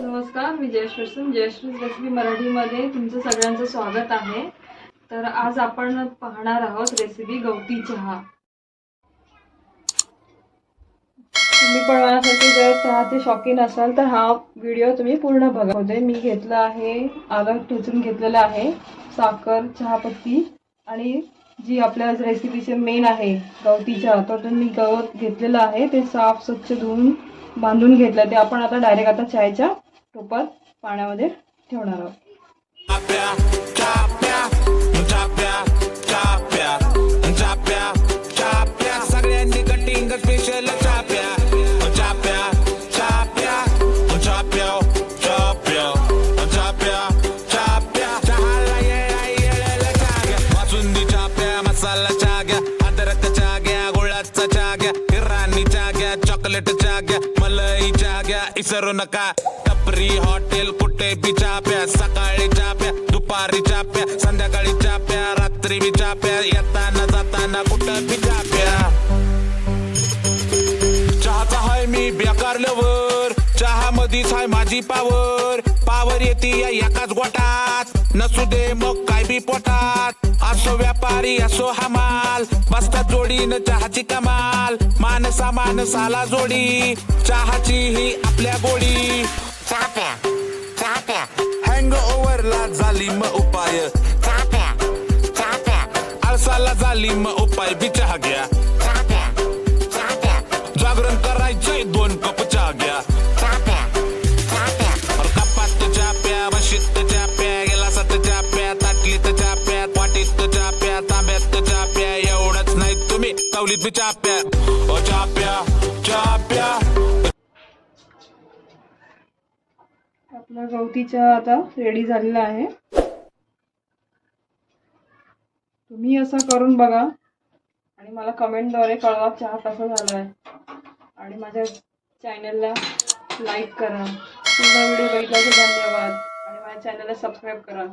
नमस्कार, मी जयश्री रेसिपी मराठीमध्ये तुमचं सगळ्यांचं स्वागत आहे। तर आज आपण पाहणार आहोत रेसिपी गवती चहा। तुम्ही पण माझ्यासाठी जर चहाचे शौकीन असाल तर हा व्हिडिओ तुम्ही पूर्ण बघा। मी घेतला आहे, आलं ठेचून घेतलेलं आहे, साखर, चहापत्ती आणि जी आपल्या रेसिपीचे मेन आहे गवती चहा, तर मी गवत घेतलेलं आहे, ते साफ स्वच्छ धुवून बांधून घेतलं। ते आपण आता डायरेक्ट आता चायच्या टोपात पाण्यामध्ये ठेवणार आहोत। सगळ्यांनी कटिंग स्पेशल चॉकलेट जाग्या मलाई जाग्या इसरू नका। टपरी हॉटेल कुठे बी चाप्या, सकाळी चाप्या, दुपारी चाप्या, संध्याकाळी चाप्या, रात्री बी चाप्या, येताना जाताना कुठं बी चाप्या। चहाचा हाय मी बेकार लवर, चहा मधीच हाय माझी पावर, पावर येते या एकाच गोटात, नसू दे मग काय बी पोटात। असो व्यापारी असो हमाल, बसतात जोडीनं चहाची कमाल, माणसा माणसाला जोडी, चहाची ही आपल्या गोडी। चाप्या चाप्या हँग ओव्हरला झाली म उपाय, चाप्या चाप्या आळसाला झाली म उपाय बी चहा घ्या। चाप्या चाप्या जागरण करायचंय 2 कप चहा घ्या। चाप्या चाप्या कपात चाप्या, बशीत चाप्या, गेलासात चाप्या, ताटलीत चाप्या, वाटीत चाप्या, तांब्यात चाप्या, एवढंच नाही तुम्ही कवलीत बी चाप्या। ओ चाप्या चाप्या। आपला गवती चहा आता रेडी झालेला आहे। तुम्ही असं करून बघा आणि मला कमेंटद्वारे कळवा चहा कसा झाला आहे, आणि माझ्या चॅनलला लाईक करा। पूर्ण व्हिडिओ बघितल्याबद्दल धन्यवाद आणि माझ्या चॅनलला सबस्क्राईब करा।